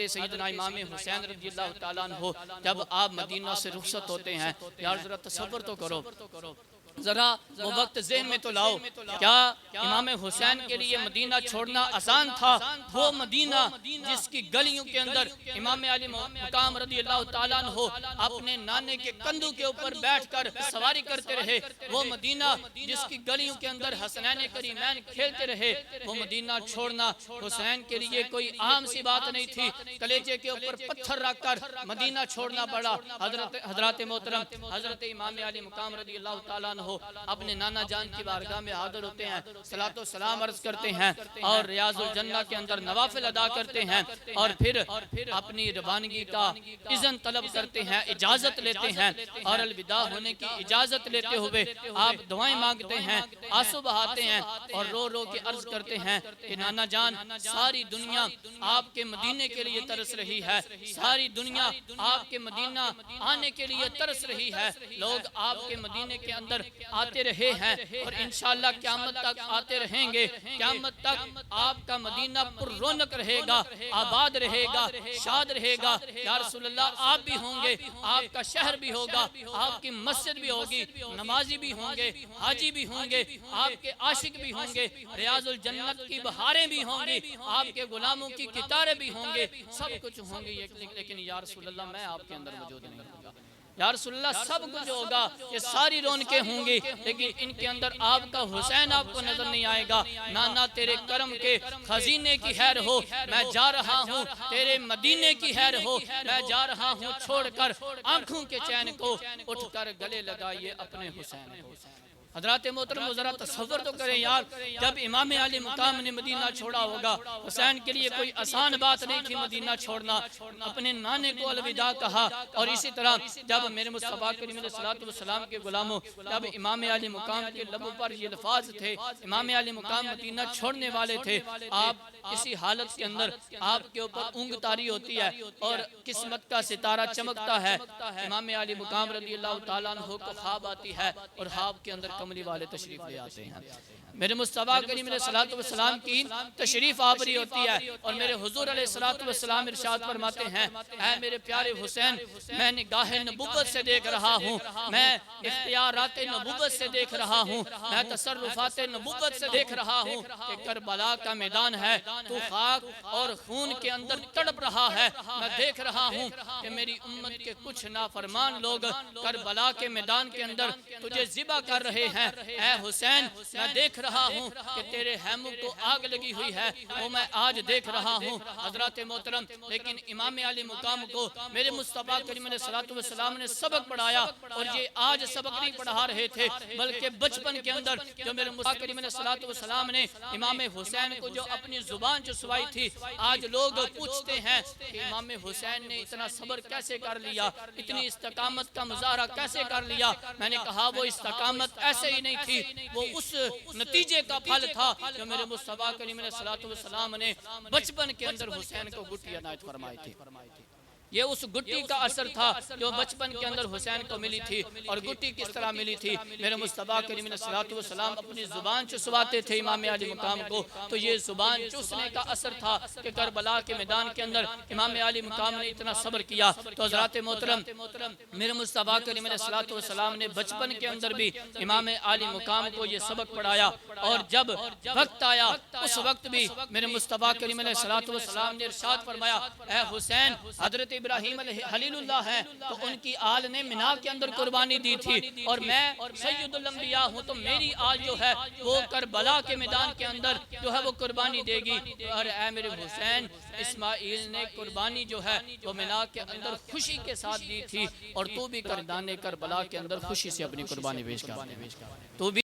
हजरत सैयदना इमाम हुसैन रज़ियल्लाहु ताला अन्हु जब आप मदीना से रुखसत होते हैं, यार जरा तसव्वुर तो करो, जरा वो वक्त ज़हन में तो लाओ, क्या इमाम हुसैन के लिए मदीना छोड़ना आसान था? वो मदीना जिसकी गलियों के अंदर इमाम अली मुकाम रज़ियल्लाहु ताला अन्हु अपने नाने के कंधों के ऊपर बैठकर सवारी करते रहे, वो मदीना जिसकी गलियों के अंदर हसनैन करीमैन खेलते रहे, वो मदीना छोड़ना हुसैन के लिए कोई आम सी बात नहीं थी। कलेजे के ऊपर पत्थर रखकर मदीना छोड़ना पड़ा। हजरत मोहतरम हजरत इमाम अली मुकाम रज़ियल्लाहु ताला अन्हु अपने नाना जान की बारगाह में हाजिर होते हैं, सलातो सलाम अर्ज करते हैं और रियाजुल जन्नह के अंदर नवाफिल अदा करते हैं और फिर अपनी रवानगी का इज़्न तलब करते हैं, इजाजत लेते हैं और अलविदा होने की इजाजत लेते हुए आप दुआएं मांगते हैं, आंसू बहाते हैं और रो रो के अर्ज करते हैं कि नाना जान, सारी दुनिया आपके मदीने के लिए तरस रही है, सारी दुनिया आपके मदीना आने के लिए तरस रही है। लोग आपके मदीने के अंदर आते रहे हैं और इंशाअल्लाह क़यामत तक आते रहेंगे। क़यामत तक आपका मदीना पुररौनक रहेगा, आबाद रहेगा, शाद रहेगा। या रसूल अल्लाह, आप भी होंगे, आपका शहर भी होगा, आपकी मस्जिद भी होगी, नमाजी भी होंगे, हाजी भी होंगे, आपके आशिक भी होंगे, रियाजुल जन्नत की बहारें भी होंगी, आपके गुलामों की कितारें भी होंगे, सब कुछ होंगे। लेकिन या रसूल अल्लाह, मैं आपके अंदर मौजूद नहीं होगा। या रसूल अल्लाह, सब कुछ होगा, ये सारी रौनकें होंगी, लेकिन इनके अंदर आपका हुसैन आपको नजर नहीं आएगा। नाना, तेरे करम के खजीने की हैर हो, मैं जा रहा हूँ, तेरे मदीने की हैर हो, मैं जा रहा हूँ, छोड़कर आंखों के चैन को, उठकर गले लगाइए अपने हुसैन को। हजरत मोहतरम, जरा तसव्वुर तो करें यार, जब इमाम अली मुकाम ने मदीना छोड़ा होगा, हुसैन के लिए कोई आसान बात नहीं थी मदीना छोड़ना। अपने नाने को अलविदा कहा और इसी तरह जब मेरे मुस्तफ़ा करीम अलैहिस्सलातु वस्सलाम के गुलामों, जब इमाम अली मुकाम के लबों पर ये अल्फाज थे, इमाम अली मुकाम मदीना छोड़ने वाले थे, आप इसी हालत के अंदर आपके ऊपर ऊँग तारी होती है और किस्मत का सितारा चमकता है। इमाम अली मुकाम रज़ियल्लाहु ताला अन्हु को ख्वाब आती है और ख्वाब के अंदर कमली वाले तशरीफ ले आते हैं। मेरे मुस्तफ़ा करीम अलैहिस्सलातु वस्सलाम की तशरीफ आवरी होती है और मेरे हुजूर अलैहिस्सलातु वस्सलाम इरशाद फरमाते हैं, ऐ मेरे प्यारे हुसैन, मैं निगाह नबुव्वत से देख रहा हूँ, मैं इख्तियारात नबुव्वत से देख रहा हूँ, मैं तसर्रुफात नबुव्वत से देख रहा हूँ कि करबला का मैदान है, तू खाक और खून के अंदर तड़प रहा है। मैं देख रहा हूँ कि मेरी उम्मत के कुछ नाफरमान लोग करबला के मैदान के अंदर तुझे ज़िबा कर रहे हैं। ऐ हुसैन, मैं देख रहा हूँ कि तेरे हैमों को आग लगी हुई है, वो मैं आज देख रहा हूँ। हजरत मोहतरम, लेकिन इमाम अली मुकाम को मेरे मुस्तफ़ा करीम अलैहिस्सलातु वस्सलाम ने सबक पढ़ाया और ये आज सबक नहीं पढ़ा रहे थे, बल्कि बचपन के अंदर जो मेरे मुस्तफ़ा करीम अलैहिस्सलातु वस्सलाम ने इमाम हुसैन को जो अपनी जुबान चुसवाई थी, आज लोग पूछते हैं कि इमाम हुसैन ने इतना सब्र कैसे कर लिया, इतनी इस्तकामत का मुजाहरा कैसे कर लिया। मैंने कहा, वो इस्तकामत ऐसे ही नहीं थी, वो उस नतीजे का फल था जो मेरे मुस्तफ़ा करीम अलैहिस्सलातु वस्सलाम ने बचपन के अंदर हुसैन को गुट्टी अनायत फरमाई थी। ये उस गुट्टी का असर था जो बचपन के अंदर हुसैन को मिली थी। और गुट्टी किस तरह मिली थी? मेरे मुस्तफ़ा करीम अलैहिस्सलातु वस्सलाम अपनी ज़ुबान चुसवाते थे इमाम अली मुकाम को, तो ये ज़ुबान चूसने का असर था कि करबला के मैदान के अंदर इमाम अली मुकाम ने इतना सब्र किया। तो हज़रात मोहतरम, मेरे मुस्तफ़ा करीम अलैहिस्सलातु वस्सलाम ने बचपन के अंदर भी इमाम अली मुकाम को ये सबक पढ़ाया और जब वक्त आया उस वक्त भी मेरे मुस्तफ़ा करीम अलैहिस्सलातु वस्सलाम ने इरशाद फरमाया, ऐ हुसैन, हज़रत इब्राहीम खलीलुल्लाह हैं, तो उनकी आल ने मिना के अंदर कुर्बानी दी थी और मैं सैयदुल अंबिया हूँ, तो मेरी आल जो है वो करबला के मैदान के अंदर जो है वो कुर्बानी देगी। और ऐ मेरे हुसैन, इस्माइल ने कुर्बानी जो है वो मिना के अंदर खुशी के साथ दी थी और तू भी करदाने करबला के अंदर खुशी से अपनी कुर्बानी पेश कर, तू भी